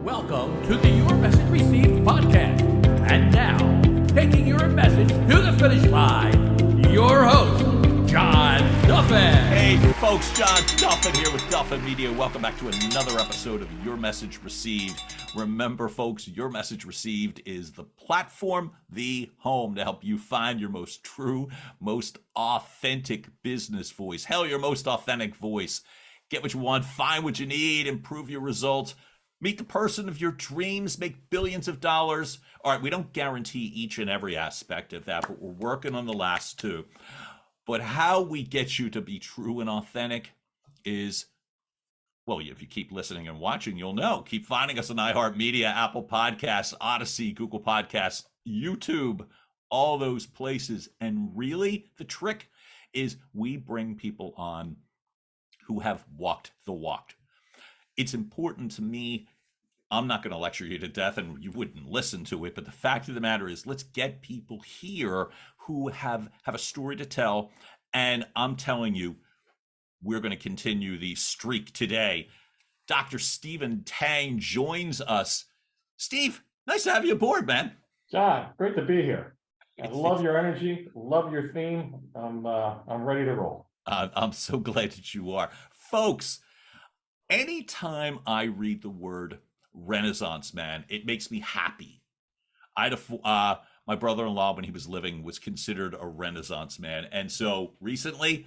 Welcome to the Your Message Received podcast. And now, taking your message to the finish line, your host, John Duffin. Hey folks, John Duffin here with Duffin Media. Welcome back to another episode of Your Message Received. Remember, folks, Your Message Received is the platform, the home to help you find your most true, most authentic business voice. Hell, your most authentic voice. Get what you want, find what you need, improve your results. Meet the person of your dreams, make billions of dollars. All right, we don't guarantee each and every aspect of that, but we're working on the last two. But how we get you to be true and authentic is, well, if you keep listening and watching, you'll know. Keep finding us on iHeartMedia, Apple Podcasts, Odyssey, Google Podcasts, YouTube, all those places. And really, the trick is we bring people on who have walked the walk. It's important to me. I'm not going to lecture you to death and you wouldn't listen to it. But the fact of the matter is, let's get people here who have a story to tell. And I'm telling you, we're going to continue the streak today. Dr. Stephen Tang joins us. Steve, nice to have you aboard, man. John, great to be here. I love your energy, love your theme. I'm ready to roll. I'm so glad that you are. Folks, anytime I read the word Renaissance man, it makes me happy. I had my brother-in-law, when he was living, was considered a Renaissance man. And so recently,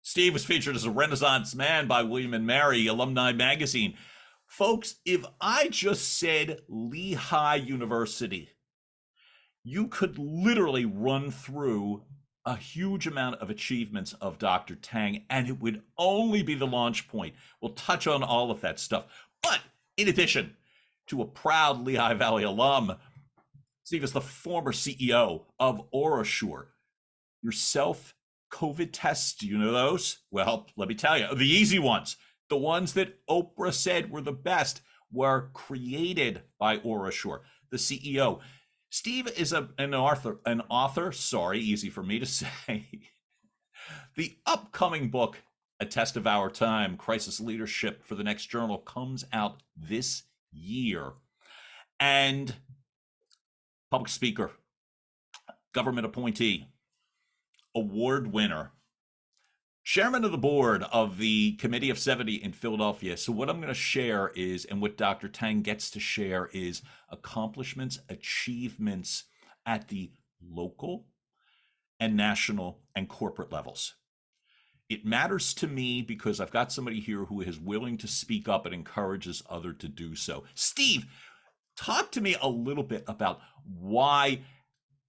Steve was featured as a Renaissance man by William and Mary Alumni Magazine. Folks, if I just said Lehigh University, you could literally run through a huge amount of achievements of Dr. Tang, and it would only be the launch point. We'll touch on all of that stuff. But in addition to a proud Lehigh Valley alum, Steve is the former CEO of OraSure. Yourself, COVID tests, do you know those? Well, let me tell you, the easy ones, the ones that Oprah said were the best, were created by OraSure, the CEO. Steve is an author, sorry, easy for me to say. The upcoming book, A Test of Our Time, Crisis Leadership for the Next Journal, comes out this year. And public speaker, government appointee, award winner, chairman of the board of the Committee of 70 in Philadelphia. So what I'm going to share is, and what Dr. Tang gets to share is accomplishments, achievements at the local and national and corporate levels. It matters to me because I've got somebody here who is willing to speak up and encourages others to do so. Steve, talk to me a little bit about why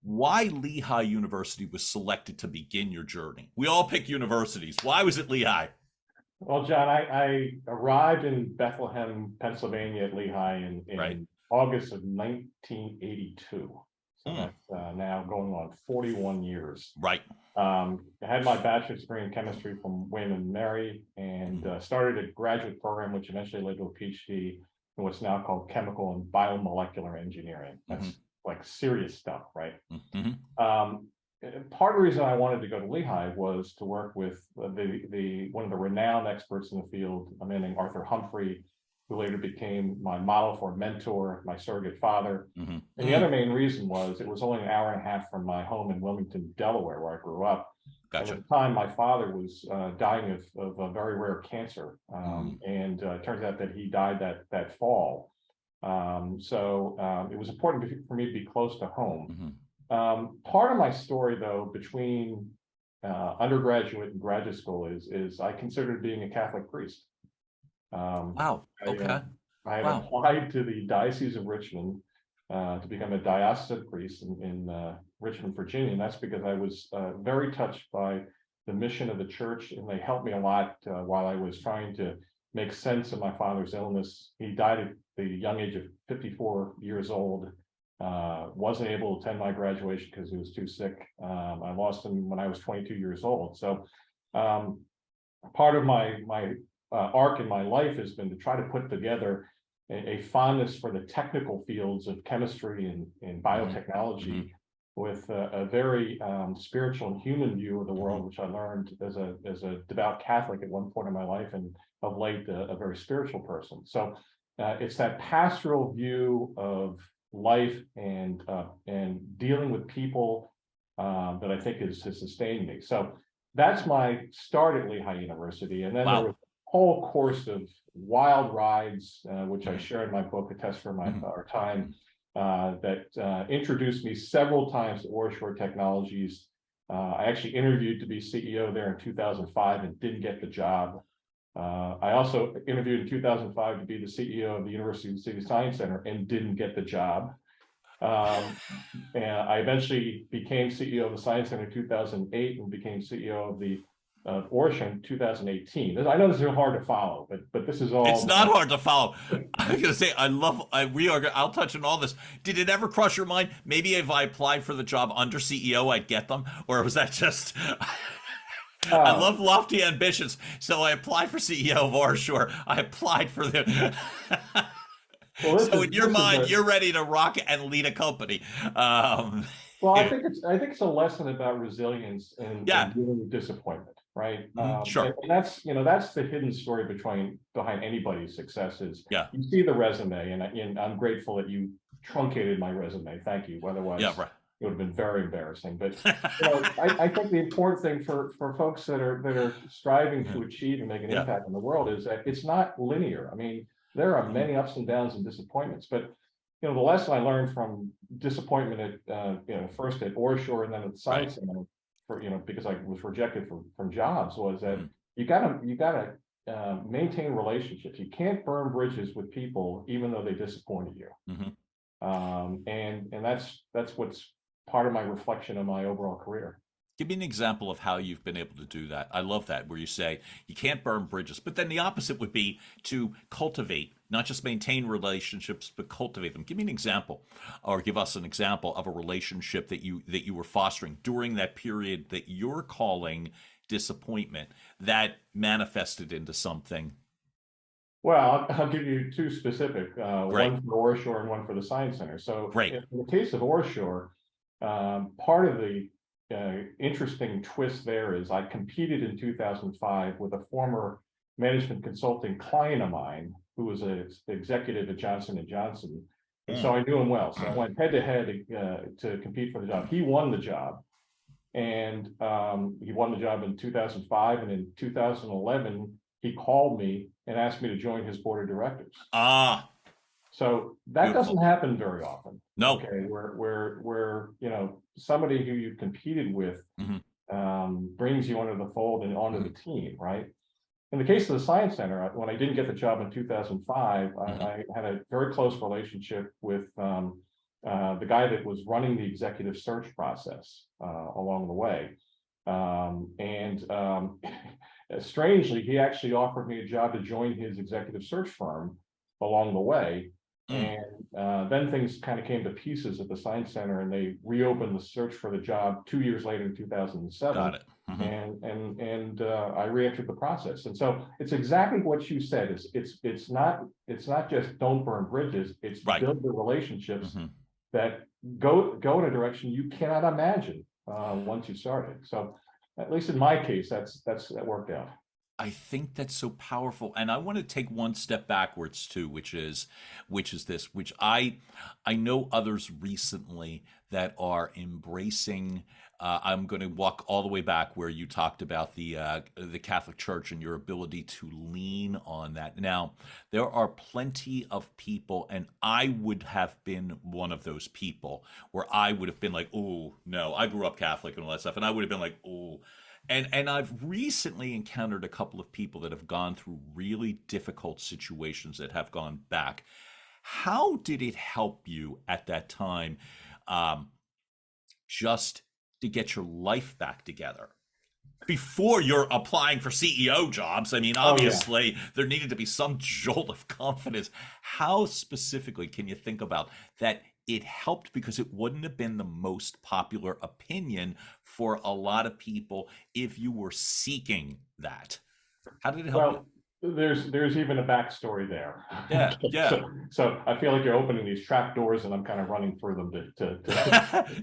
Lehigh University was selected to begin your journey. We all pick universities. Why was it Lehigh? Well, John, I arrived in Bethlehem, Pennsylvania at Lehigh in Right. August of 1982. So that's now going on 41 years. Right. I had my bachelor's degree in chemistry from William and Mary and started a graduate program, which eventually led to a PhD in what's now called chemical and biomolecular engineering. That's like serious stuff, right? Part of the reason I wanted to go to Lehigh was to work with the one of the renowned experts in the field, a man named Arthur Humphrey, who later became my model for a mentor, my surrogate father. And the other main reason was it was only an hour and a half from my home in Wilmington, Delaware, where I grew up. Gotcha. At the time, my father was dying of a very rare cancer, and it turns out that he died that fall. So it was important for me to be close to home. Part of my story, though, between undergraduate and graduate school is I considered being a Catholic priest. Wow. Okay. I had applied to the Diocese of Richmond to become a diocesan priest in Richmond, Virginia, and that's because I was very touched by the mission of the church, and they helped me a lot while I was trying to make sense of my father's illness. He died at the young age of 54 years old. Wasn't able to attend my graduation because he was too sick. I lost him when I was 22 years old. So part of my arc in my life has been to try to put together a fondness for the technical fields of chemistry and biotechnology with a very spiritual and human view of the world, which I learned as a devout Catholic at one point in my life, and of late a very spiritual person. So it's that pastoral view of life and dealing with people that I think has sustained me. So that's my start at Lehigh University, and then there was Wow. a whole course of wild rides, which I Mhm. share in my book, A Test for Mhm. Our Time, that introduced me several times to Orshore Technologies. I actually interviewed to be CEO there in 2005 and didn't get the job. I also interviewed in 2005 to be the CEO of the University of the City Science Center and didn't get the job. And I eventually became CEO of the Science Center in 2008 and became CEO of the Orshore in 2018. I know this is hard to follow, but this is It's all. not hard to follow. I was gonna say I'll touch on all this. Did it ever cross your mind? Maybe if I applied for the job under CEO, I'd get them, or was that just? I Uh, love lofty ambitions, so I applied for CEO of Orshore. I applied for the. well, So in your this is mind, a you're ready to rock and lead a company. Um, well. I think it's a lesson about resilience and yeah, dealing with disappointment, right? sure. And that's that's the hidden story behind anybody's successes. Yeah, You see the resume, and I'm grateful that you truncated my resume. Thank you. yeah, Otherwise, right. it would have been very embarrassing. But I think the important thing for folks that are striving to achieve and make an Yeah. impact in the world is that it's not linear. I mean, there are Mhm. many ups and downs and disappointments, but the lesson I learned from disappointment at first at Orshore and then at the Right. Science Center for because I was rejected from jobs was that Mhm. you gotta maintain relationships. You can't burn bridges with people even though they disappointed you. Mhm. And that's what's part of my reflection of my overall career. Give me an example of how you've been able to do that. I love that, where you say you can't burn bridges, but then the opposite would be to cultivate, not just maintain relationships, but cultivate them. Give me an example, or give us an example of a relationship that you were fostering during that period that you're calling disappointment that manifested into something Well, I'll give you two specific, great. one for Orshore and one for the Science Center. So Great. in the case of Orshore, part of the interesting twist there is I competed in 2005 with a former management consulting client of mine who was an executive at Johnson and Johnson, and so Mm. I knew him well. So I went head to head to compete for the job. He won the job, and he won the job in 2005, and in 2011 he called me and asked me to join his board of directors. Ah, So that doesn't beautiful. happen very often. No. Okay, where somebody who you competed with Mhm. brings you under the fold and onto the Mhm. team, right? In the case of the Science Center, when I didn't get the job in 2005, Mhm. I had a very close relationship with the guy that was running the executive search process along the way. And strangely, he actually offered me a job to join his executive search firm along the way. Mm. And then things kind of came to pieces at the Science Center, and they reopened the search for the job 2 years later in 2007. Got it. Mhm. And I re-entered the process. And so it's exactly what you said. It's not just don't burn bridges. It's Right. build the relationships Mhm. that go in a direction you cannot imagine once you started. So at least in my case, that worked out. I think that's so powerful, and I want to take one step backwards too, which is this, which I know others recently that are embracing. I'm going to walk all the way back where you talked about the Catholic Church and your ability to lean on that. Now, there are plenty of people, and I would have been one of those people where I would have been like, "Oh no," I grew up Catholic and all that stuff, and I would have been like, "Oh." And I've recently encountered a couple of people that have gone through really difficult situations that have gone back. How did it help you at that time, um, just to get your life back together? Before you're applying for CEO jobs, I mean, Oh yeah. obviously there needed to be some jolt of confidence. How specifically can you think about that it helped, because it wouldn't have been the most popular opinion for a lot of people if you were seeking that? How did it help Well, you? there's even a backstory there. Yeah, yeah. So I feel like you're opening these trap doors, and I'm kind of running through them to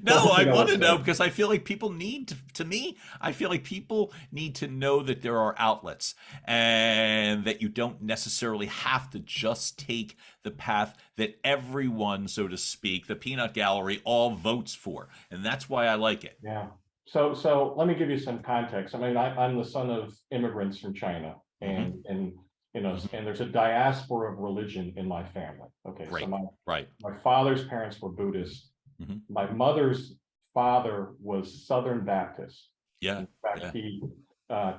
No, I want what's to know there. because I feel like people to me, I feel like people need to know that there are outlets and that you don't necessarily have to just take the path that everyone, so to speak, the peanut gallery all votes for. And that's why I like it. Yeah. So let me give you some context. I mean, I'm the son of immigrants from China, Hmm. and Hmm. and there's a diaspora of religion in my family. Okay, so Right, right. my father's parents were Buddhist. Hmm. My mother's father was Southern Baptist. Yeah, In fact, yeah. he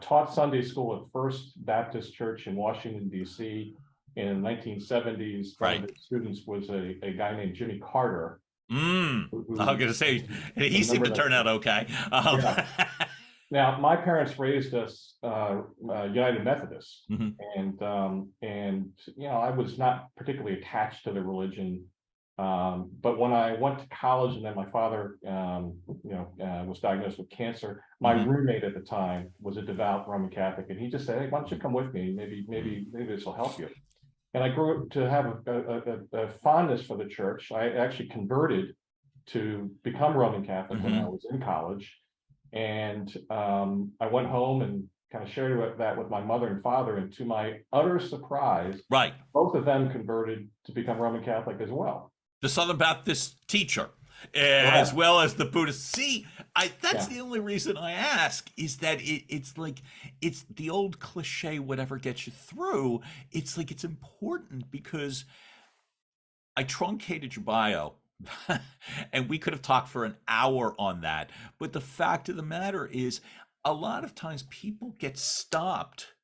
taught Sunday school at First Baptist Church in Washington, D.C. In the 1970s. One of Right. his students was a guy named Jimmy Carter, I was who gonna say he seemed remember to turn out that. okay. Yeah. Now, my parents raised us United Methodists, Mhm. and I was not particularly attached to the religion. But when I went to college, and then my father, was diagnosed with cancer, my Mhm. roommate at the time was a devout Roman Catholic, and he just said, "Hey, why don't you Mhm. come with me? Maybe, Mhm. maybe this will help you." And I grew up to have a fondness for the church. I actually converted to become Roman Catholic when I Mhm. was in college. And I went home and kind of shared that with my mother and father. And to my utter surprise, Right. both of them converted to become Roman Catholic as well. The Southern Baptist teacher, as Correct. well as the Buddhist. See, that's Yeah. the only reason I ask is that it's like it's the old cliche, whatever gets you through. It's like it's important because I truncated your bio. And we could have talked for an hour on that. But the fact of the matter is, a lot of times people get stopped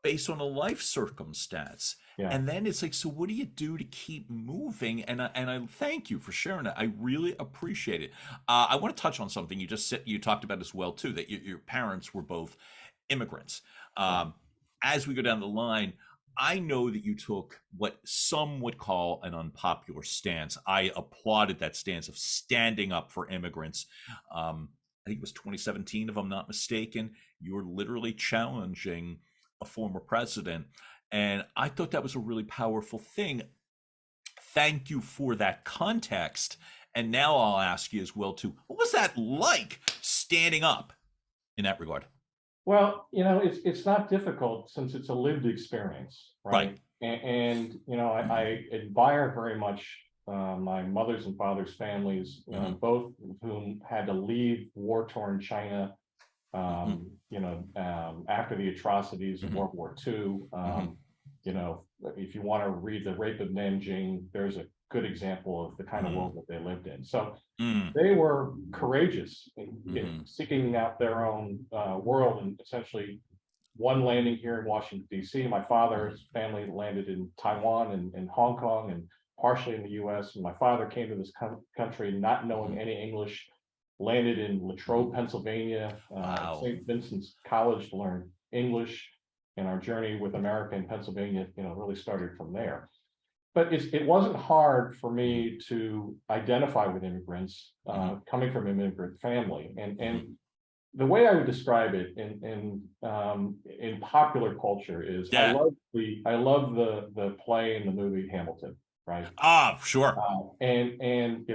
based on a life circumstance. Yeah. And then it's like, so what do you do to keep moving? And I thank you for sharing that. I really appreciate it. I want to touch on something you just said, you talked about as well too, that your parents were both immigrants. Yeah. Um, as we go down the line, I know that you took what some would call an unpopular stance. I applauded that stance of standing up for immigrants. I think it was 2017, if I'm not mistaken. You were literally challenging a former president. And I thought that was a really powerful thing. Thank you for that context. And now I'll ask you as well too, what was that like standing up in that regard? Well, it's not difficult since it's a lived experience, Right. right? I admire very much my mother's and father's families, Hmm. both of whom had to leave war-torn China, Hmm. after the atrocities of Hmm. World War II. Hmm. You know, if you want to read The Rape of Nanjing, there's a good example of the kind of Hmm. world that they lived in. So Hmm. they were courageous in Hmm. seeking out their own world, and essentially one landing here in Washington, D.C. My father's family landed in Taiwan and Hong Kong and partially in the U.S. And my father came to this country not knowing Hmm. any English, landed in Hmm. Latrobe, Pennsylvania, at Wow. St. Vincent's College to learn English. And our journey with America and Pennsylvania, really started from there. But it wasn't hard for Hmm. me to identify with immigrants, Hmm. coming from an immigrant family. And Hmm. the way I would describe it in popular culture is Yeah. I love the play and the movie Hamilton, right? Ah, sure. And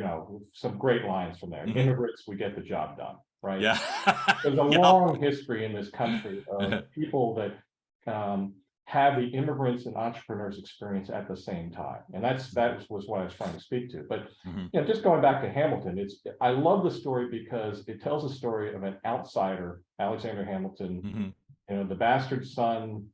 some great lines from there. Hmm. Immigrants, we get the job done, right? Yeah. There's a Yep. long history in this country of people that have the immigrants and entrepreneurs experience at the same time, and that was what I was trying to speak to. But Hmm. just going back to Hamilton, I love the story because it tells a story of an outsider, Alexander Hamilton, Hmm. the bastard son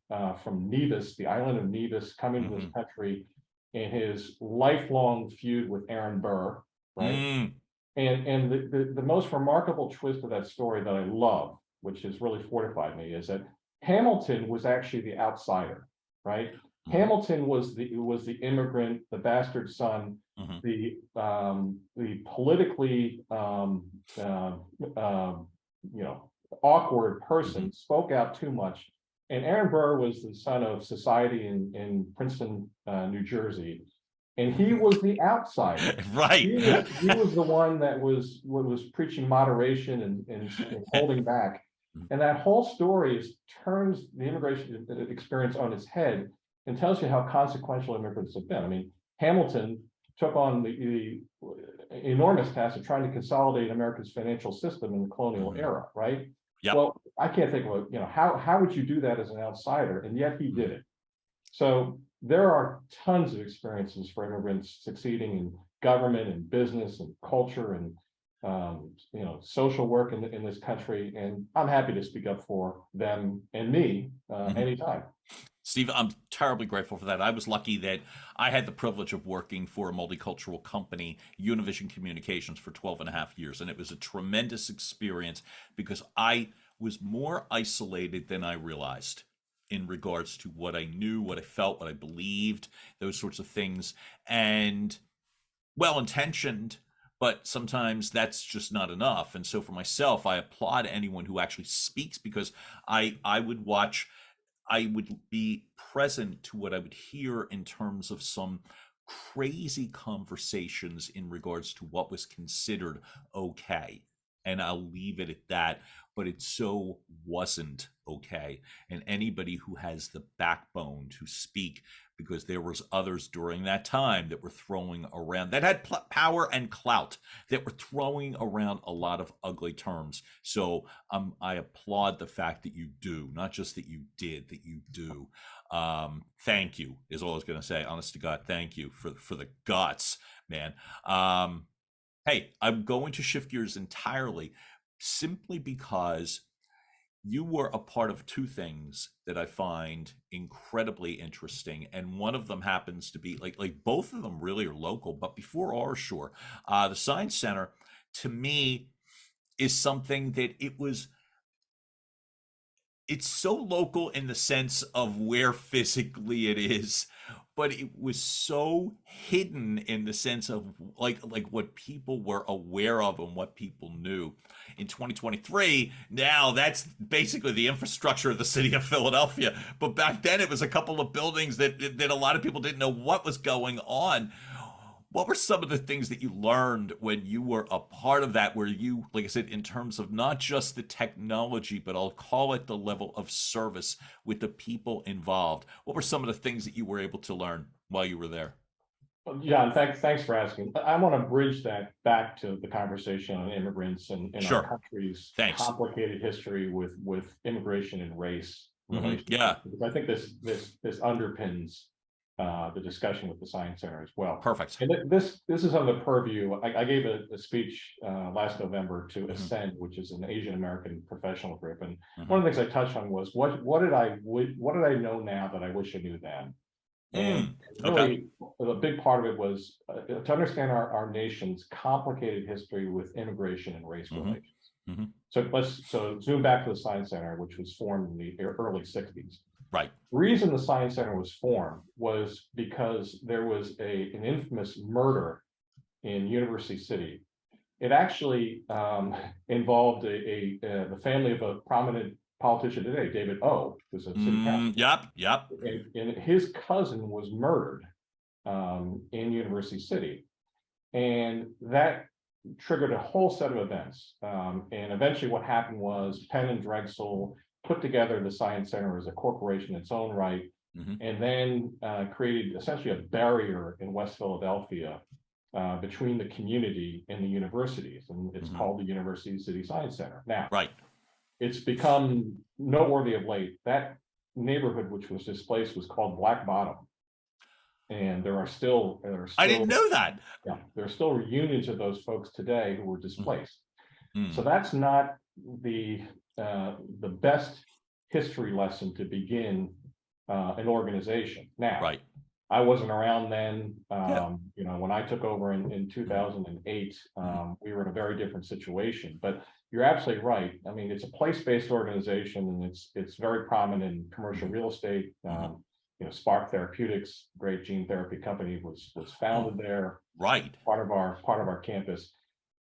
from Nevis, the island of Nevis, coming to this Hmm. country in his lifelong feud with Aaron Burr, right? Mm. And the most remarkable twist of that story that I love, which has really fortified me, is that Hamilton was actually the outsider, right? Hmm. Hamilton was the immigrant, the bastard son, Hmm. the politically you know awkward Hmm. person, spoke out too much. And Aaron Burr was the son of society in Princeton, New Jersey, and he Hmm. was the outsider. Right. He was the one that was preaching moderation and holding back. And that whole story turns the immigration experience on its head and tells you how consequential immigrants have been. I mean, Hamilton took on the enormous task of trying to consolidate America's financial system in the colonial era, right? Yep. Well, I can't think of, how would you do that as an outsider? And yet he did it. So there are tons of experiences for immigrants succeeding in government and business and culture and social work in this country, and I'm happy to speak up for them and me anytime. Steve, I'm terribly grateful for that. I was lucky that I had the privilege of working for a multicultural company, Univision Communications, for 12 and a half years. And it was a tremendous experience because I was more isolated than I realized in regards to what I knew, what I felt, what I believed, those sorts of things. And well-intentioned, but sometimes that's just not enough. And so for myself, I applaud anyone who actually speaks, because I would be present to what I would hear in terms of some crazy conversations in regards to what was considered okay. And I'll leave it at that, but it so wasn't okay. And anybody who has the backbone to speak, because there was others during that time that were throwing around, that had power and clout, that were throwing around a lot of ugly terms. So I applaud the fact that you do, not just that you did, that you do. Thank you is all I was going to say. Honest to God, thank you for the guts, man. Hey, I'm going to shift gears entirely, simply because you were a part of two things that I find incredibly interesting, and one of them happens to be like both of them really are local. But before Orshore, the Science Center, to me, is something that it's so local in the sense of where physically it is, but it was so hidden in the sense of like what people were aware of and what people knew. In 2023, now that's basically the infrastructure of the city of Philadelphia. But back then it was a couple of buildings that a lot of people didn't know what was going on. What were some of the things that you learned when you were a part of that, where you, like I said, in terms of not just the technology, but I'll call it the level of service with the people involved? What were some of the things that you were able to learn while you were there? Well, John, thanks for asking. I want to bridge that back to the conversation on immigrants and Sure. our country's Thanks. complicated history with immigration and race relations. Yeah. Because I think this underpins the discussion with the Science Center as well. Perfect. And this is on the purview. I gave a speech last November to Ascend, which is an Asian American professional group, and one of the things I touched on was what did I know now that I wish I knew then. And really, a big part of it was to understand our nation's complicated history with immigration and race relations. So zoom back to the Science Center, which was formed in the early 60s. Right. The reason the Science Center was formed was because there was an infamous murder in University City. It actually involved the family of a prominent politician today, David O, who's a city councilman. Yep. And his cousin was murdered in University City. And that triggered a whole set of events. And eventually what happened was Penn and Drexel put together the Science Center as a corporation in its own right, and then created essentially a barrier in West Philadelphia between the community and the universities. And it's called the University City Science Center. Now, it's become noteworthy of late. That neighborhood which was displaced was called Black Bottom. And there are still I didn't know that. Yeah, there are still reunions of those folks today who were displaced. So that's not the best history lesson to begin an organization. Now, I wasn't around then. When I took over in 2008, we were in a very different situation. But you're absolutely right. I mean, it's a place-based organization, and it's very prominent in commercial real estate. Spark Therapeutics, great gene therapy company, was founded there. Right. Part of our campus.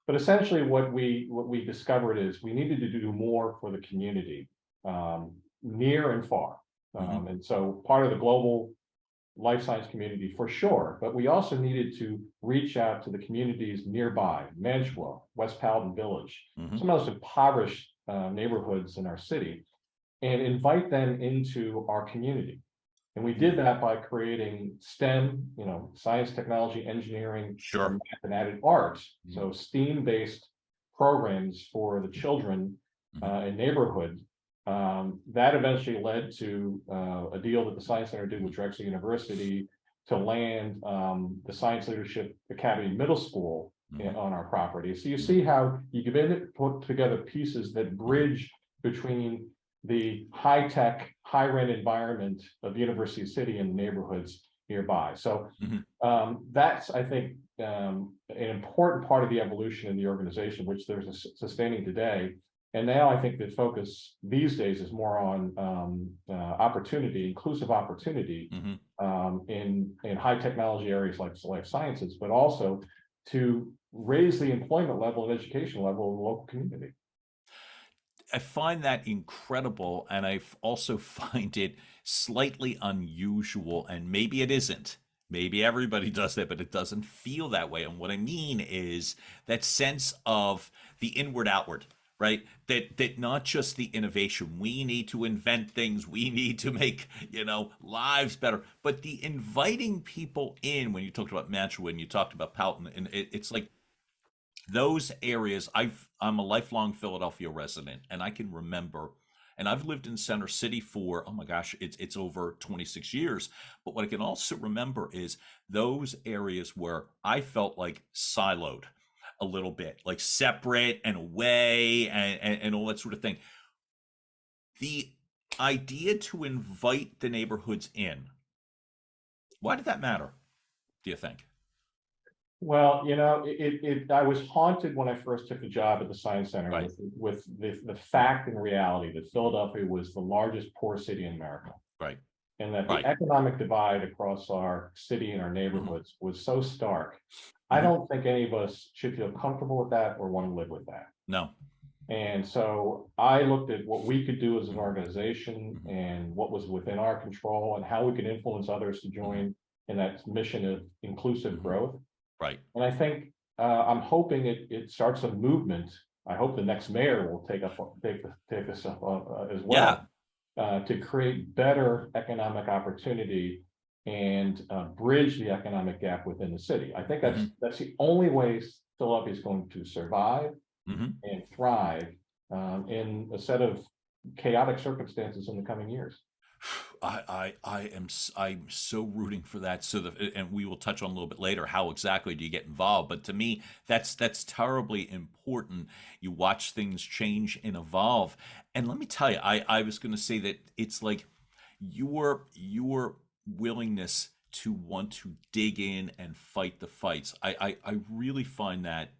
But essentially, what we discovered is we needed to do more for the community, near and far. And so part of the global life science community for sure, but we also needed to reach out to the communities nearby, Mantua, West Paladin Village, some of the most impoverished neighborhoods in our city and invite them into our community. And we did that by creating STEM, science, technology, engineering, Sure. and mathematics, arts. So STEAM-based programs for the children in neighborhoods. That eventually led to a deal that the Science Center did with Drexel University to land the Science Leadership Academy Middle School on our property. So you see how you can begin to put together pieces that bridge between the high-tech, high-rent environment of University City and neighborhoods nearby. So that's, I think, an important part of the evolution in the organization, which there's sustaining today. And now I think the focus these days is more on opportunity, inclusive opportunity in high technology areas like life sciences, but also to raise the employment level and education level in the local community. I find that incredible, and I also find it slightly unusual, and maybe it isn't. Maybe everybody does that, but it doesn't feel that way. And what I mean is that sense of the inward outward, right? That not just the innovation. We need to invent things. We need to make, lives better. But the inviting people in, when you talked about Mantua, when you talked about Powelton, and it's like those areas. I'm a lifelong Philadelphia resident, and I can remember, and I've lived in Center City for, oh my gosh, it's over 26 years. But what I can also remember is those areas where I felt like siloed a little bit, like separate and away and all that sort of thing. The idea to invite the neighborhoods in, why did that matter, do you think? Well, I was haunted when I first took the job at the Science Center Right. with the fact and reality that Philadelphia was the largest poor city in America. Right. And that Right. the economic divide across our city and our neighborhoods was so stark. I don't think any of us should feel comfortable with that or want to live with that. No. And so I looked at what we could do as an organization and what was within our control and how we could influence others to join in that mission of inclusive growth. Right. And I think I'm hoping it starts a movement. I hope the next mayor will take this up as well, to create better economic opportunity and bridge the economic gap within the city. I think that's the only way Philadelphia is going to survive and thrive in a set of chaotic circumstances in the coming years. I'm so rooting for that. And we will touch on a little bit later how exactly do you get involved. But to me, that's terribly important. You watch things change and evolve. And let me tell you, I was going to say that it's like your willingness to want to dig in and fight the fights. I really find that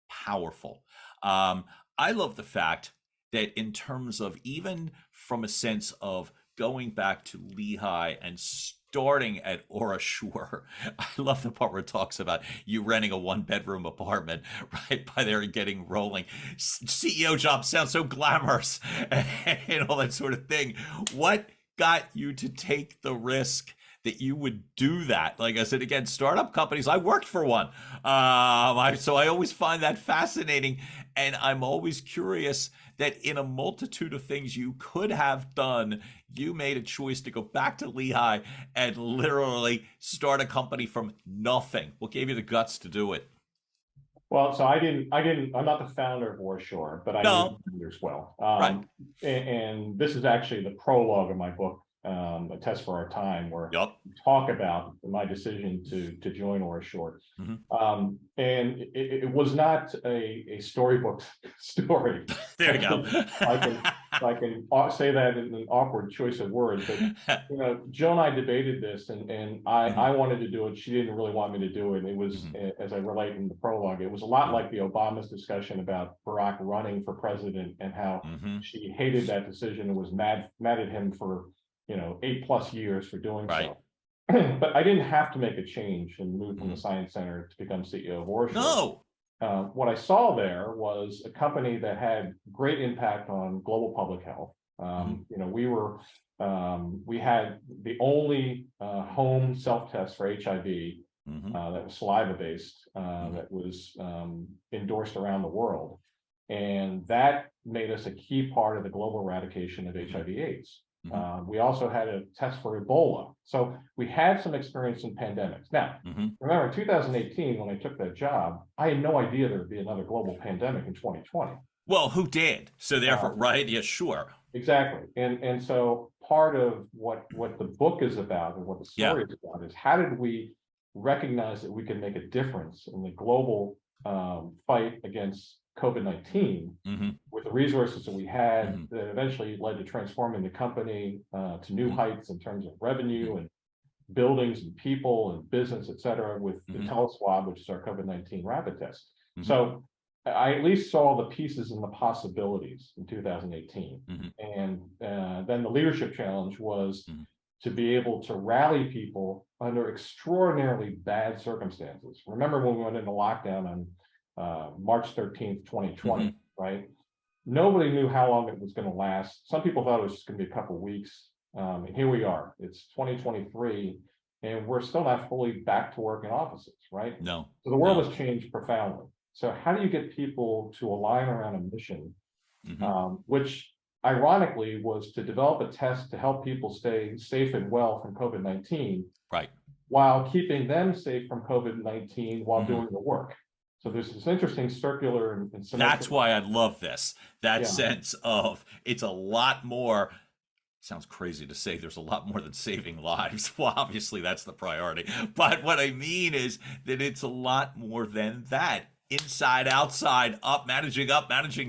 powerful. I love the fact that in terms of even from a sense of going back to Lehigh and starting at Aura Shore, I love the part where it talks about you renting a 1-bedroom apartment right by there and getting rolling. CEO job sounds so glamorous and all that sort of thing. What got you to take the risk that you would do that? Like I said, again, startup companies, I worked for one. So I always find that fascinating. And I'm always curious that in a multitude of things you could have done, you made a choice to go back to Lehigh and literally start a company from nothing. What gave you the guts to do it? Well, so I'm not the founder of Aura Shore, but I know the founders well. Right. And this is actually the prologue of my book, A Test for Our Time, where we talk about my decision to join Aura Shore. And it was not a storybook story. There you go. I can say that in an awkward choice of words, but Joe and I debated this, and I wanted to do it. She didn't really want me to do it. It was, as I relate in the prologue, it was a lot like the Obama's discussion about Barack running for president and how she hated that decision and was mad at him for 8+ years for doing so. But I didn't have to make a change and move from the Science Center to become CEO of Aura Shore. No. What I saw there was a company that had great impact on global public health. We had the only home self-test for HIV that was saliva based that was endorsed around the world. And that made us a key part of the global eradication of HIV/AIDS. We also had a test for Ebola. So we had some experience in pandemics. Now, remember, in 2018, when I took that job, I had no idea there would be another global pandemic in 2020. Well, who did? So therefore, Um, right? Yeah, sure. Exactly. And so part of what the book is about and what the Yeah. story is about is how did we recognize that we can make a difference in the global fight against COVID-19 with the resources that we had that eventually led to transforming the company to new heights in terms of revenue and buildings and people and business, et cetera, with the teleswab, which is our COVID-19 rapid test. So I at least saw the pieces and the possibilities in 2018. And then the leadership challenge was to be able to rally people under extraordinarily bad circumstances. Remember when we went into lockdown on March 13th, 2020, right? Nobody knew how long it was going to last. Some people thought it was just going to be a couple of weeks. And here we are. It's 2023, and we're still not fully back to work in offices, right? No. So the world has changed profoundly. So how do you get people to align around a mission, which ironically was to develop a test to help people stay safe and well from COVID-19, right, while keeping them safe from COVID-19 while doing the work. So there's this interesting circular and that's why I love this. That sense of it's a lot more. Sounds crazy to say there's a lot more than saving lives. Well, obviously that's the priority. But what I mean is that it's a lot more than that. Inside, outside, up, managing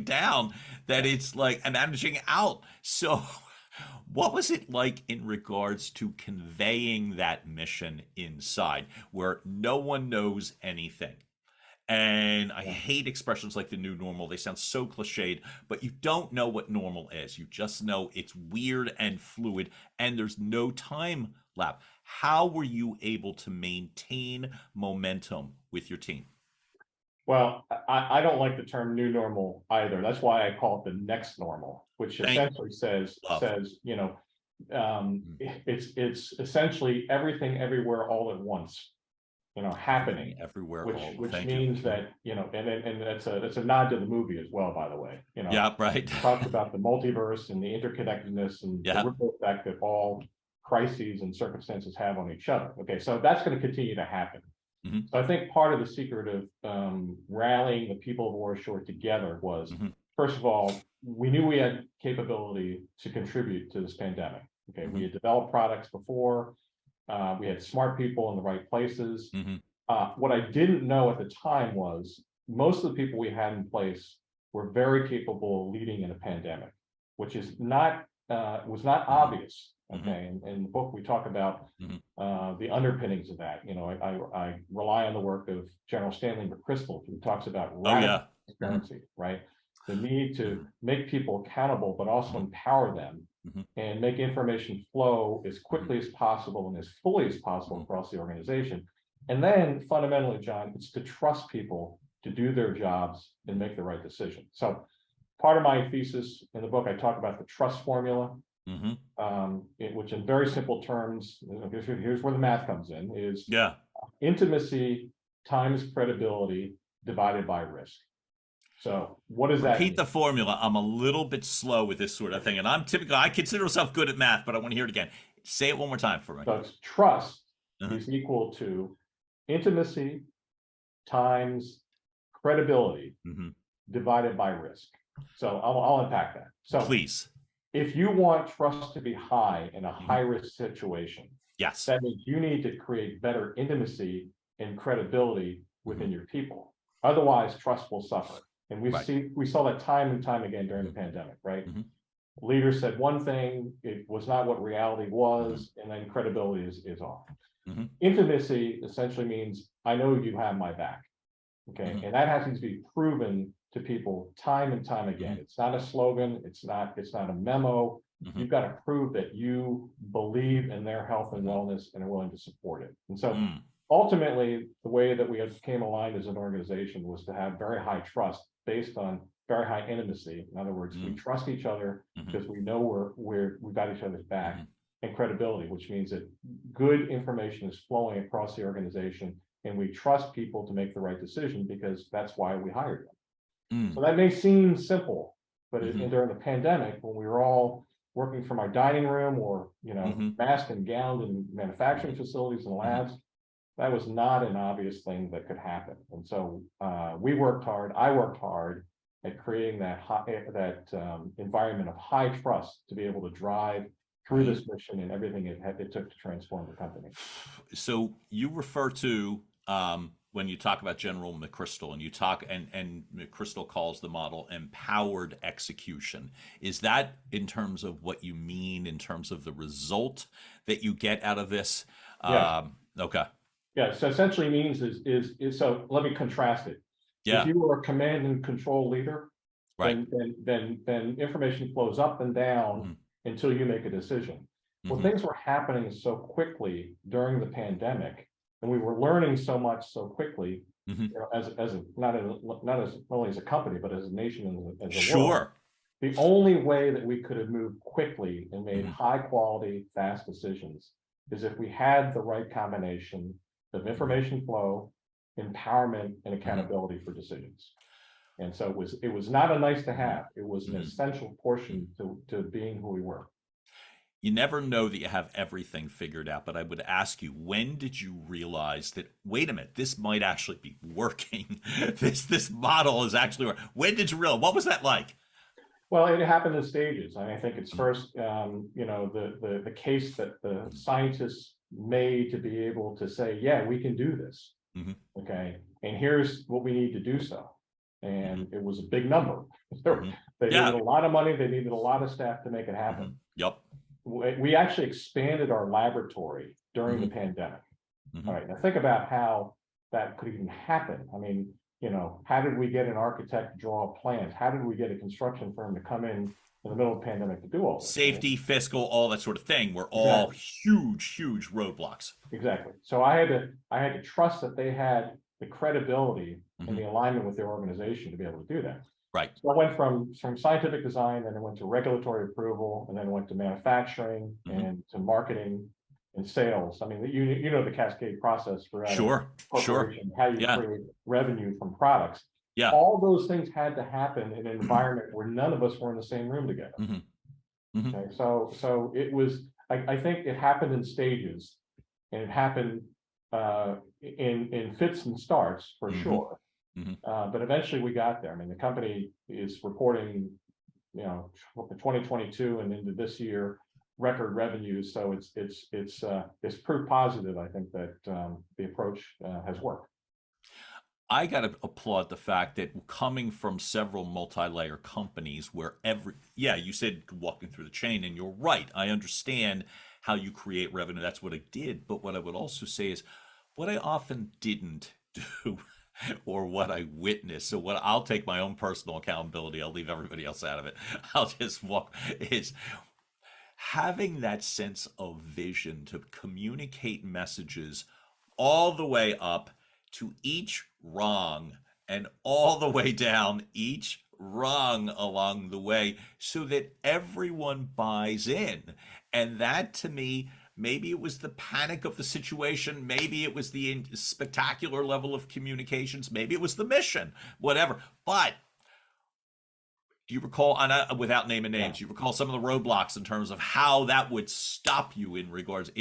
down, that it's like managing out. So what was it like in regards to conveying that mission inside where no one knows anything? And I hate expressions like the new normal. They sound so cliched, but you don't know what normal is. You just know it's weird and fluid, and there's no time lap. How were you able to maintain momentum with your team? Well, I don't like the term new normal either. That's why I call it the next normal, which essentially says, it's essentially everything everywhere all at once, happening everywhere, which means that, and that's a nod to the movie as well, by the way. Yeah, right. Talks about the multiverse and the interconnectedness and the ripple effect that all crises and circumstances have on each other. Okay, so that's going to continue to happen. So I think part of the secret of rallying the people of Warrior Shore together was, first of all, we knew we had capability to contribute to this pandemic. Okay, we had developed products before. We had smart people in the right places. What I didn't know at the time was most of the people we had in place were very capable of leading in a pandemic, which is not was not obvious. Okay, in the book we talk about the underpinnings of that. I rely on the work of General Stanley McChrystal, who talks about transparency, right? The need to make people accountable, but also empower them and make information flow as quickly as possible and as fully as possible across the organization. And then fundamentally, John, it's to trust people to do their jobs and make the right decision. So part of my thesis in the book, I talk about the trust formula, which in very simple terms, here's where the math comes in, is intimacy times credibility divided by risk. So what does that mean? Repeat the formula. I'm a little bit slow with this sort of thing. And I consider myself good at math, but I want to hear it again. Say it one more time for me. So it's trust is equal to intimacy times credibility divided by risk. So I'll unpack that. So please, if you want trust to be high in a high risk situation, that means you need to create better intimacy and credibility within your people. Otherwise, trust will suffer. And we saw that time and time again during the pandemic, right? Leaders said one thing, it was not what reality was, and then credibility is off. Intimacy essentially means I know you have my back. Okay, and that has to be proven to people time and time again. It's not a slogan, it's not a memo. You've got to prove that you believe in their health and wellness and are willing to support it. And so ultimately, the way that we became aligned as an organization was to have very high trust based on very high intimacy. In other words, we trust each other because we know we've got each other's back, and credibility, which means that good information is flowing across the organization, and we trust people to make the right decision because that's why we hired them. So Mm. that may seem simple, but Hmm. during the pandemic, when we were all working from our dining room or, Hmm. masked and gowned in manufacturing facilities and Hmm. labs, that was not an obvious thing that could happen. And so we worked hard. I worked hard at creating that environment of high trust to be able to drive through Right. this mission and everything it took to transform the company. So you refer to when you talk about General McChrystal, and you talk and McChrystal calls the model empowered execution. Is that in terms of what you mean in terms of the result that you get out of this? Yes. Okay. Yeah. So essentially means is so let me contrast it. If Yeah. you were a command and control leader, Right. then information flows up and down Hmm. until you make a decision. Well, Hmm. things were happening so quickly during the pandemic, and we were learning so much so quickly, Hmm. as a not as only as a company, but as a nation and as a world. Sure. The only way that we could have moved quickly and made Hmm. high quality, fast decisions is if we had the right combination of Hmm. information flow, empowerment, and Hmm. accountability for decisions. And so it was not a nice to Hmm. have. It was an Hmm. essential portion to being who we were. You never know that you have everything figured out, but I would ask you, when did you realize that, wait a minute, this might actually be working? This model is actually working. When did you realize? What was that like? Well, it happened in stages. I think it's Mhm. first, the case that the scientists made to be able to say, yeah, we can do this. Mhm. Okay, and here's what we need to do so. Mhm. And it was a big number. Mhm. They needed Yeah. a lot of money. They needed a lot of staff to make it happen. Mhm. Yep. We actually expanded our laboratory during the Mhm. pandemic. All Mhm. right, now think about how that could even happen. I mean, how did we get an architect to draw a plan? How did we get a construction firm to come in the middle of the pandemic to do all this? I mean, Safety, fiscal, all that sort of thing were all exactly, huge, huge roadblocks. exactly. So I had to trust that they had the credibility and Mhm. the alignment with their organization to be able to do that. Right. So I went from scientific design, then it went to regulatory approval, and then it went to manufacturing Mhm. and to marketing and sales. I mean, you know the cascade process throughout a Sure. Sure. corporation, how you Yeah. create revenue from products. Yeah. All those things had to happen in an environment where none of us were in the same room together. Mhm. Mhm. Okay, so it was. I think it happened in stages, and it happened in fits and starts for Mhm. sure. Mhm. But eventually we got there. I mean, the company is reporting, 2022 and into this year, record revenues. So it's proof positive, I think, that the approach has worked. I got to applaud the fact that coming from several multi-layer companies where yeah, you said walking through the chain, and you're right. I understand how you create revenue. That's what I did. But what I would also say is what I often didn't do or what I witnessed. So what I'll take my own personal accountability. I'll leave everybody else out of it. I'll just walk is having that sense of vision to communicate messages all the way up to each rung and all the way down each rung along the way so that everyone buys in. And that to me, maybe it was the panic of the situation, maybe it was the spectacular level of communications, maybe it was the mission, whatever. But do you recall, without naming Yeah. names, you recall some of the roadblocks in terms of how that would stop you in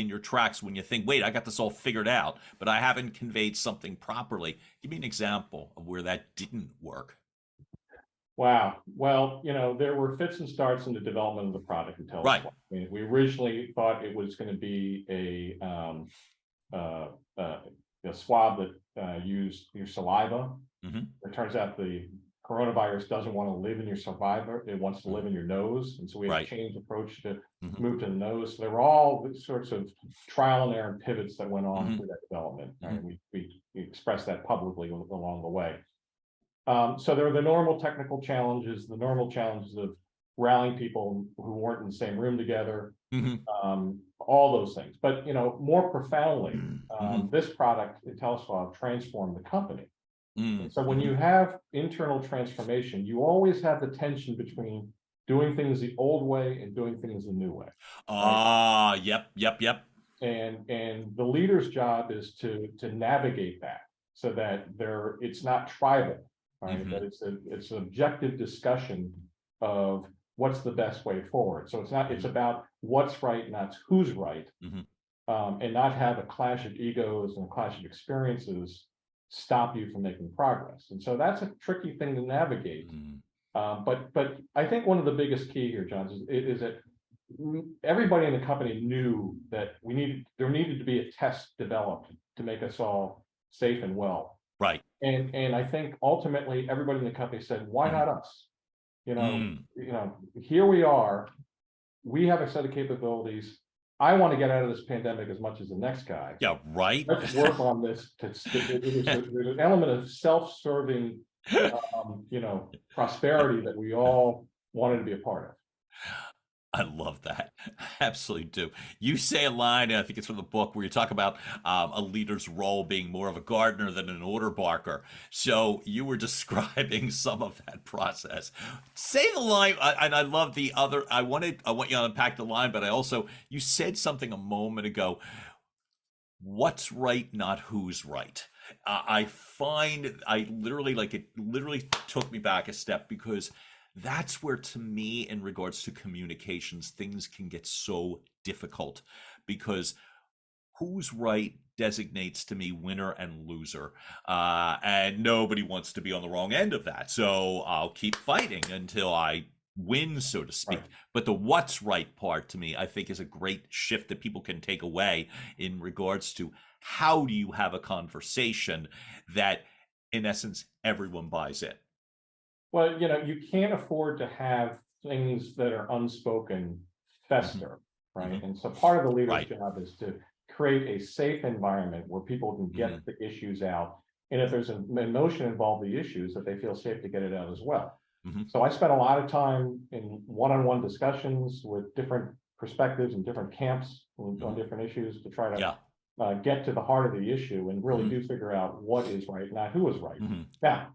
your tracks when you think, wait, I got this all figured out, but I haven't conveyed something properly. Give me an example of where that didn't work. Wow. Well, there were fits and starts in the development of the product in Right. Teleswap. I mean, we originally thought it was going to be uh, uh, a swab that used your saliva. Hmm. It turns out the coronavirus doesn't want to live in your saliva. It wants to live in your nose. And so we had to Right. change approach to Hmm. move to the nose. So there were all sorts of trial and error and pivots that went on Hmm. through that development. Hmm. And we expressed that publicly along the way. So there were the normal technical challenges, the normal challenges of rallying people who weren't in the same room together, Hmm. all those things. But more profoundly, Hmm. this product, IntelliSwab, transformed the company. And so when Hmm. you have internal transformation, you always have the tension between doing things the old way and doing things the new way, right? Ah, yep, yep, yep. And the leader's job is to navigate that so that it's not tribal. right? That it's an objective discussion of what's the best way forward. So it's about what's right, not who's right, and not have a clash of egos and a clash of experiences stop you from making progress. And so that's a tricky thing to navigate. But I think one of the biggest key here, John, is that everybody in the company knew that there needed to be a test developed to make us all safe and well. Right. And I think ultimately everybody in the company said, why not us? Here we are, we have a set of capabilities. I want to get out of this pandemic as much as the next guy. Yeah, right. Let's work on this. There's an element of self-serving, prosperity that we all wanted to be a part of. I love that. Absolutely do. You say a line, and I think it's from the book, where you talk about a leader's role being more of a gardener than an order barker. So you were describing some of that process. Say the line, and I love the other. I want you to unpack the line, but you said something a moment ago. What's right, not who's right. I find it literally took me back a step, because that's where, to me, in regards to communications, things can get so difficult, because who's right designates to me winner and loser. And nobody wants to be on the wrong end of that. So I'll keep fighting until I win, so to speak. Right. But the what's right part, to me, I think, is a great shift that people can take away in regards to how do you have a conversation that, in essence, everyone buys in. Well, you can't afford to have things that are unspoken fester, right? And so part of the leader's job is to create a safe environment where people can get the issues out. And if there's an emotion involved in the issues, that they feel safe to get it out as well. So I spent a lot of time in one-on-one discussions with different perspectives and different camps on different issues to try to get to the heart of the issue and really do figure out what is right, not who is right. Now,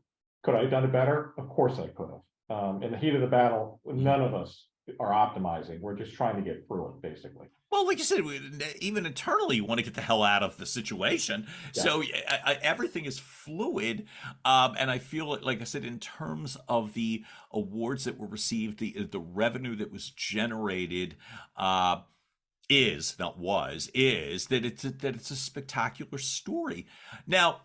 could I have done it better? Of course I could have. In the heat of the battle, none of us are optimizing. We're just trying to get through it, basically. Well, like you said, even internally, you want to get the hell out of the situation. Yeah. So everything is fluid. And I feel like I said, in terms of the awards that were received, the revenue that was generated, is that it's a spectacular story. Now,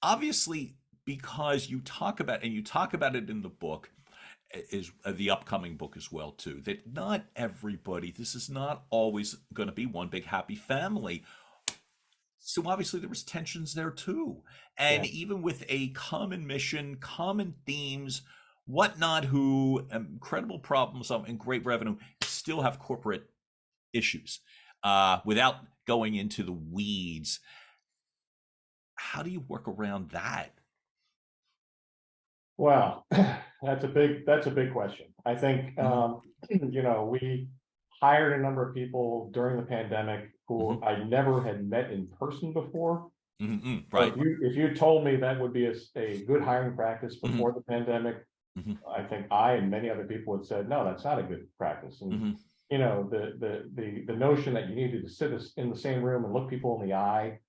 obviously, because you talk about it in the book, is the upcoming book as well too, that not everybody, this is not always going to be one big happy family. So obviously there was tensions there too. And even with a common mission, common themes, whatnot, who incredible problems and great revenue, still have corporate issues without going into the weeds. How do you work around that? Well, that's a big question. I think, we hired a number of people during the pandemic who I never had met in person before. Right. So if you told me that would be a good hiring practice before the pandemic, I think I and many other people had said, no, that's not a good practice. And the notion that you needed to sit in the same room and look people in the eye,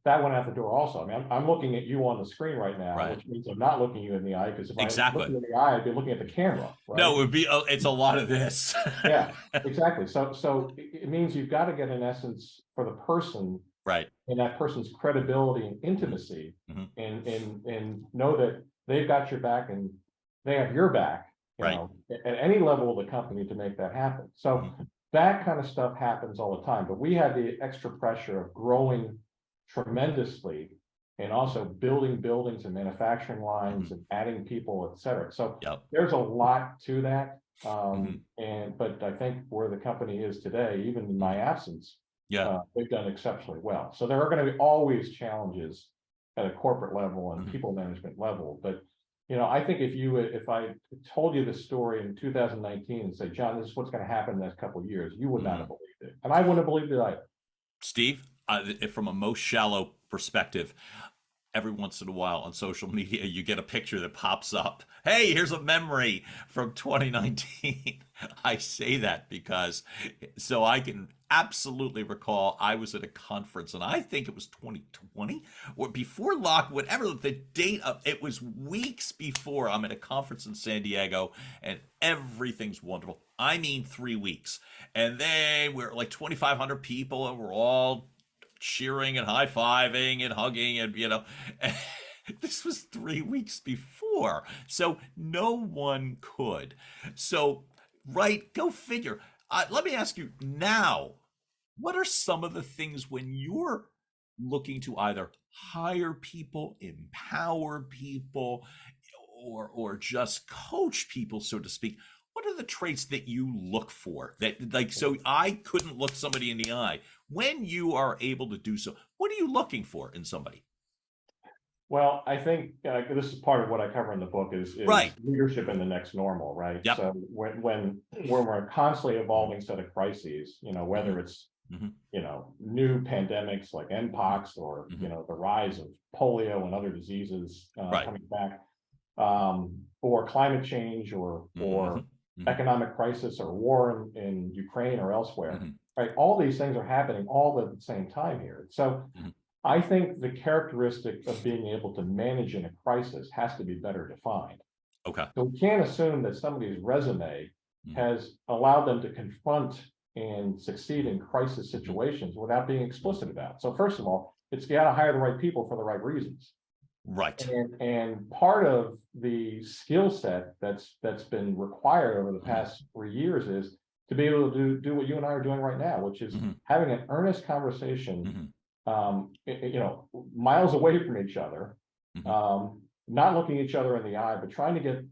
that went out the door also. I mean, I'm looking at you on the screen right now, which means I'm not looking you in the eye, because if I was looking in the eye, I'd be looking at the camera. Right? No, it would be. It's a lot of this. Yeah, exactly. So it means you've got to get an essence for the person, right, and that person's credibility and intimacy, and know that they've got your back and they have your back. You know, at any level of the company to make that happen. So that kind of stuff happens all the time. But we had the extra pressure of growing tremendously and also building buildings and manufacturing lines and adding people, et cetera. So there's a lot to that. But I think where the company is today, even in my absence, they've done exceptionally well. So there are going to be always challenges at a corporate level and people management level. But I think if I told you this story in 2019 and say, John, this is what's going to happen in the next couple of years, you would not have believed it. And I wouldn't have believed it either. Steve, from a most shallow perspective, every once in a while on social media, you get a picture that pops up. Hey, here's a memory from 2019. I say that because so I can absolutely recall I was at a conference, and I think it was 2020 or before lock, whatever the date of it was, weeks before. I'm at a conference in San Diego and everything's wonderful. I mean, 3 weeks. And they were like 2,500 people, and we're all cheering and high-fiving and hugging, and this was 3 weeks before, so no one could. So right, go figure. Let me ask you now, what are some of the things when you're looking to either hire people, empower people, or just coach people, so to speak? What are the traits that you look for that, like, so I couldn't look somebody in the eye when you are able to do so? What are you looking for in somebody? Well, I think this is part of what I cover in the book is Right. leadership in the next normal, right? Yep. So when we're a constantly evolving set of crises, whether it's Mhm. new pandemics like Mpox, or Mhm. the rise of polio and other diseases Right. coming back, or climate change, or Mhm. Mhm. economic crisis, or war in Ukraine or elsewhere, Mhm. right? All these things are happening all at the same time here. So Mhm. I think the characteristic of being able to manage in a crisis has to be better defined. Okay. So we can't assume that somebody's resume Mhm. has allowed them to confront and succeed in crisis Mhm. situations without being explicit about it. So first of all, it's got to hire the right people for the right reasons. Right. And part of the skill set that's been required over the Mhm. past 3 years is to be able to do what you and I are doing right now, which is Mhm. having an earnest conversation, Mhm. miles away from each other, Mhm. not looking each other in the eye, but trying to get,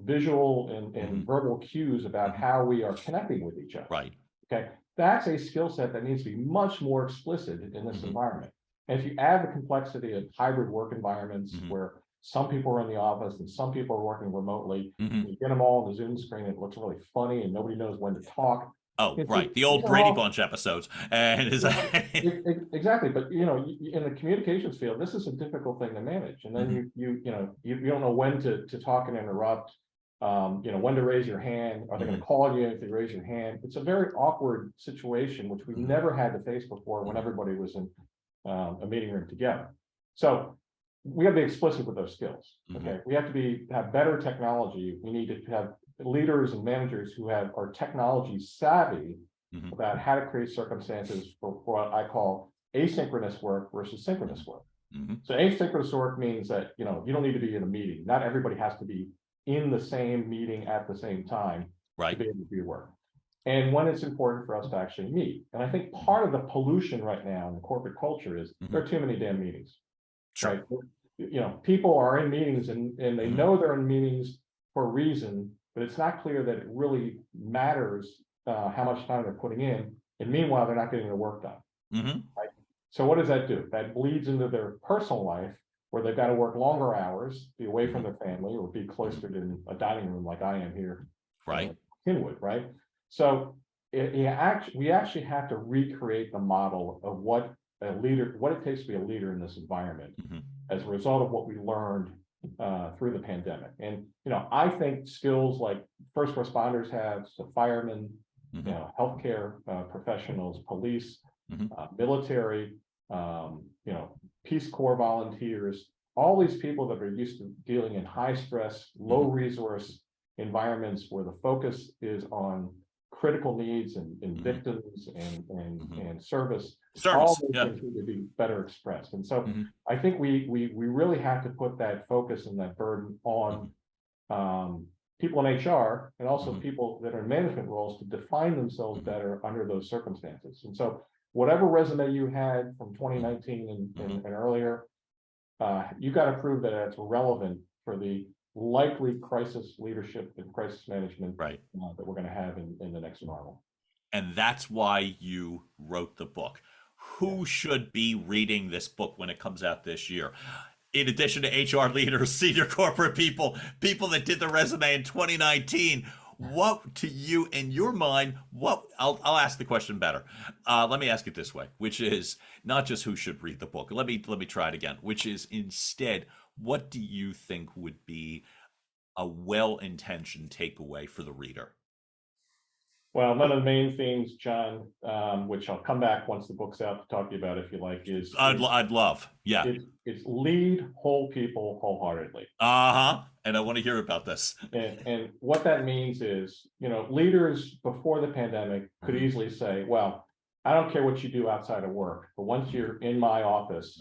visual and Mhm. verbal cues about Mhm. how we are connecting with each other. Right. Okay, that's a skill set that needs to be much more explicit in this Mhm. environment. And if you add the complexity of hybrid work environments Mhm. where some people are in the office and some people are working remotely, Mhm. you get them all on the Zoom screen, it looks really funny and nobody knows when to talk. Oh, It's right. The these old are Brady all Bunch episodes, and is exactly, but in the communications field, this is a difficult thing to manage. And then Mhm. you don't know when to talk and interrupt, when to raise your hand. Are they going Mhm. to call you if you raise your hand? It's a very awkward situation, which we Mhm. never had to face before when Mhm. everybody was in a meeting room together. So we have to be explicit with those skills. Mhm. Okay, we have to have better technology. We need to have leaders and managers who are technology savvy Mhm. about how to create circumstances for what I call asynchronous work versus synchronous work. Mhm. So asynchronous work means that you don't need to be in a meeting. Not everybody has to be in the same meeting at the same time to Right. be able to do work. And when it's important for us to actually meet. And I think Mhm. part of the pollution right now in the corporate culture is there Mhm. are too many damn meetings, Sure. right? People are in meetings and they Mhm. know they're in meetings for a reason, but it's not clear that it really matters how much time they're putting in. And meanwhile, they're not getting their work done. Mhm. Right? So what does that do? That bleeds into their personal life where they've got to work longer hours, be away from Mhm. their family, or be Mhm. cloistered in a dining room like I am here Right. in Kinwood, right? So we actually have to recreate the model of what it takes to be a leader in this environment Mhm. as a result of what we learned through the pandemic. And I think skills like first responders have, so firemen, Mhm. healthcare professionals, police, Mhm. military, Peace Corps volunteers, all these people that are used to dealing in high stress, low Mhm. resource environments where the focus is on critical needs and Mhm. victims Mhm. and service. All Service. those Yeah. things need to be better expressed. And so Mhm. I think we really have to put that focus and that burden on Mhm. people in HR and also Mhm. people that are in management roles to define themselves Mhm. better under those circumstances. And so whatever resume you had from Mhm. 2019 Mhm. and earlier, you got to prove that it's relevant for the likely crisis leadership and crisis management Right. that we're going to have in the next normal. And that's why you wrote the book. Yeah. Who should be reading this book when it comes out this year? In addition to HR leaders, senior corporate people, people that did the resume in 2019, what to you in your mind, what I'll ask the question better. Let me ask it this way, which is not just who should read the book. Let me try it again, which is instead, what do you think would be a well-intentioned takeaway for the reader? Well, one of the main themes, John, which I'll come back once the book's out to talk to you about if you like, I'd love, yeah. It's lead whole people wholeheartedly. Uh-huh. And I want to hear about this. And what that means is, leaders before the pandemic could easily say, well, I don't care what you do outside of work, but once you're in my office,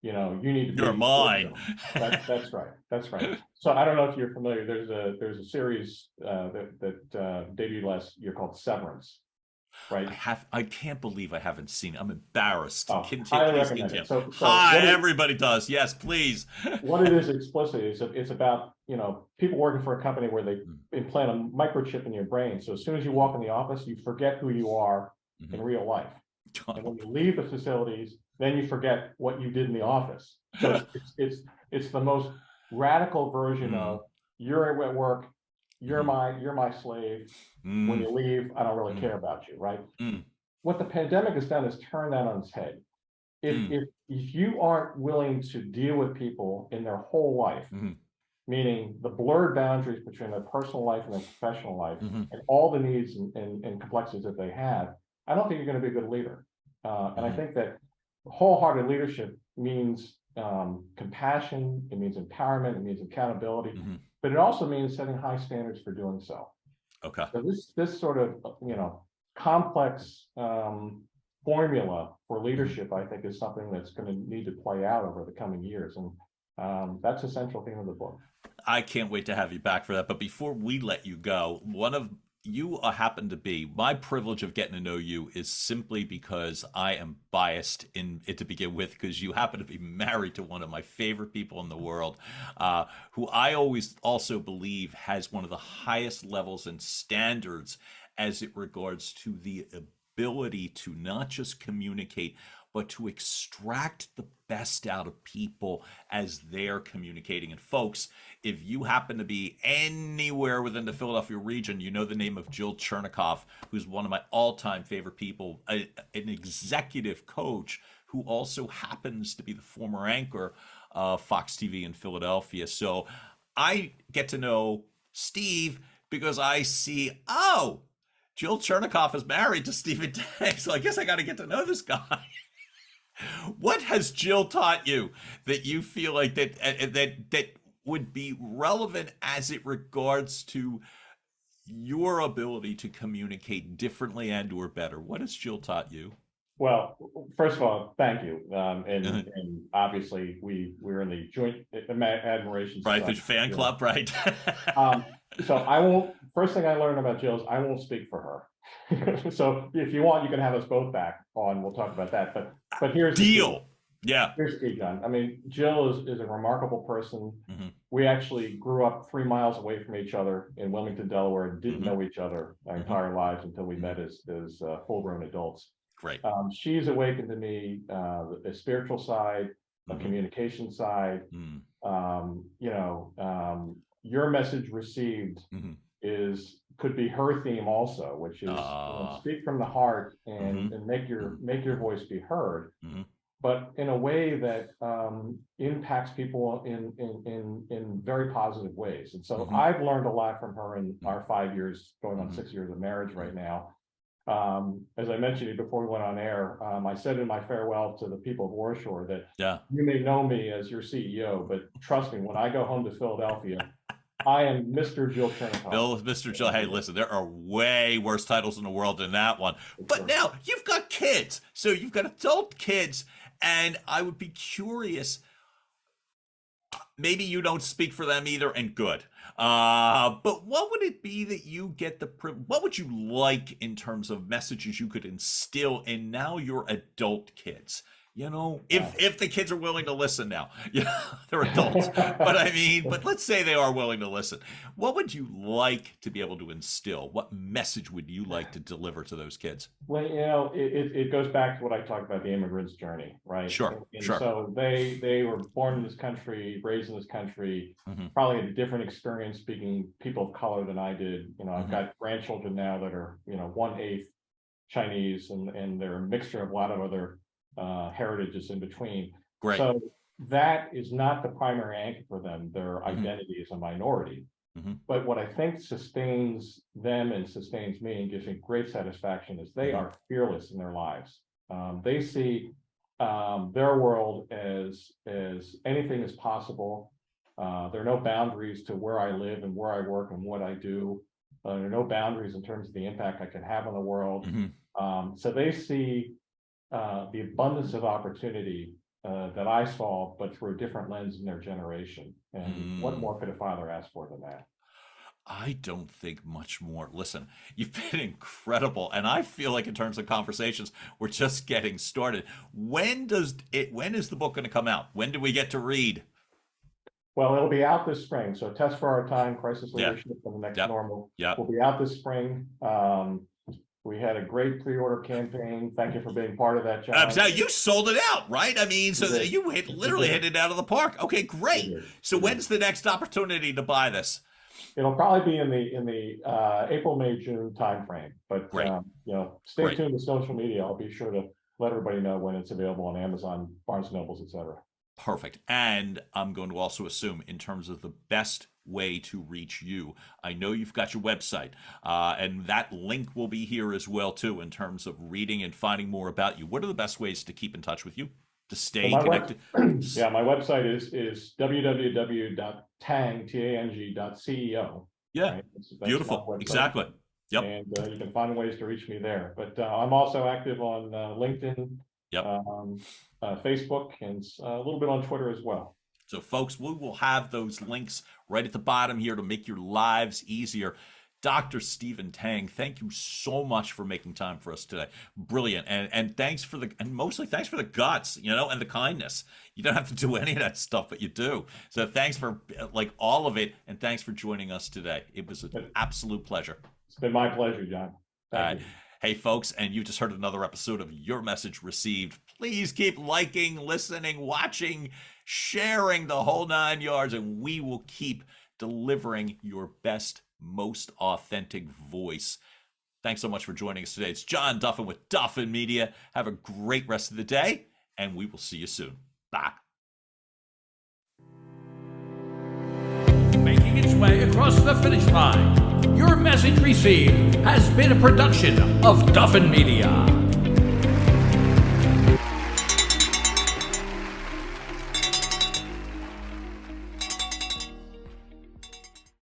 you need to be. You're mine. That's right. That's right. So I don't know if you're familiar. There's a series that debuted last year called Severance. Right. I can't believe I haven't seen it. I'm embarrassed. Highly recommend it. So everybody does. Yes, please. What it is explicitly is it's about, people working for a company where they implant a microchip in your brain. So as soon as you walk in the office, you forget who you are in real life. And when you leave the facilities, then you forget what you did in the office. So it's the most radical version of you're at work, you're my slave. When you leave, I don't really care about you, right? What the pandemic has done is turn that on its head. If you aren't willing to deal with people in their whole life, meaning the blurred boundaries between their personal life and their professional life, and all the needs and complexities that they have, I don't think you're going to be a good leader. And I think that wholehearted leadership means compassion, it means empowerment, it means accountability, but it also means setting high standards for doing so. Okay. So this sort of complex formula for leadership, I think, is something that's going to need to play out over the coming years, and that's a central theme of the book. I can't wait to have you back for that. But before we let you go, you happen to be, my privilege of getting to know you is simply because I am biased in it to begin with, because you happen to be married to one of my favorite people in the world, who I always also believe has one of the highest levels and standards as it regards to the ability to not just communicate, but to extract the best out of people as they're communicating. And folks, if you happen to be anywhere within the Philadelphia region, you know the name of Jill Chernikoff, who's one of my all-time favorite people, an executive coach who also happens to be the former anchor of Fox TV in Philadelphia. So I get to know Steve because I see, Jill Chernikoff is married to Stephen Tang, so I guess I got to get to know this guy. What has Jill taught you that you feel like that would be relevant as it regards to your ability to communicate differently and or better? What has Jill taught you? Well, first of all, thank you. And obviously we're in the joint admiration. Right, the fan club, right? So I won't, first thing I learned about Jill is I won't speak for her. So if you want, you can have us both back on, we'll talk about that. But here's deal. Yeah. Here's the key, John. I mean, Jill is a remarkable person. We actually grew up 3 miles away from each other in Wilmington, Delaware, and didn't know each other our entire lives until we met as full-grown adults. Great. She's awakened to me a spiritual side, a communication side. Your message received could be her theme also, which is speak from the heart and make your voice be heard, but in a way that impacts people in very positive ways. And so I've learned a lot from her in our 5 years, going on 6 years of marriage right now. As I mentioned to you before we went on air, I said in my farewell to the people of Warshore that you may know me as your CEO, but trust me, when I go home to Philadelphia, I am Mr. Jill Chernikoff. Mr. Jill, hey, listen, there are way worse titles in the world than that one. But now you've got kids. So you've got adult kids. And I would be curious, maybe you don't speak for them either, and good. But what would it be that you get what would you like in terms of messages you could instill in now your adult kids? if the kids are willing to listen now, they're adults, but let's say they are willing to listen. What would you like to be able to instill? What message would you like to deliver to those kids? Well, it goes back to what I talked about, the immigrant's journey, right? Sure. So they were born in this country, raised in this country, probably had a different experience speaking people of color than I did. I've got grandchildren now that are, 1/8 Chinese, and they're a mixture of a lot of other heritages in between. Great. So that is not the primary anchor for them. Their identity is a minority. But what I think sustains them and sustains me and gives me great satisfaction is they are fearless in their lives. They see their world as anything is possible. There are no boundaries to where I live and where I work and what I do. There are no boundaries in terms of the impact I can have on the world. So they see the abundance of opportunity that I saw, but through a different lens in their generation. And what more could a father ask for than that? I don't think much more. Listen, you've been incredible, and I feel like in terms of conversations, we're just getting started. When is the book going to come out? When do we get to read? Well, it'll be out this spring. So Test for Our Time, Crisis Leadership for the Next Normal will be out this spring. We had a great pre-order campaign. Thank you for being part of that, John. You sold it out, right? I mean, so you literally hit it out of the park. Okay, great. So when's the next opportunity to buy this? It'll probably be in the April, May, June timeframe. But stay tuned to social media. I'll be sure to let everybody know when it's available on Amazon, Barnes & Nobles, etc. Perfect. And I'm going to also assume, in terms of the best way to reach you, I know you've got your website, and that link will be here as well too, in terms of reading and finding more about you. What are the best ways to keep in touch with you, to stay connected? My website is www.tang.ceo. That's beautiful. Exactly. Yep. And you can find ways to reach me there. But I'm also active on LinkedIn, Facebook, and a little bit on Twitter as well. So folks, we will have those links right at the bottom here to make your lives easier. Dr. Stephen Tang, thank you so much for making time for us today. Brilliant. And mostly thanks for the guts, and the kindness. You don't have to do any of that stuff, but you do. So thanks for all of it. And thanks for joining us today. It was an absolute pleasure. It's been my pleasure, John. Thank you. Hey, folks, and you just heard another episode of Your Message Received. Please keep liking, listening, watching, sharing the whole 9 yards, and we will keep delivering your best, most authentic voice. Thanks so much for joining us today. It's John Duffin with Duffin Media. Have a great rest of the day, and we will see you soon. Bye. Making its way across the finish line, Your Message Received has been a production of Duffin Media.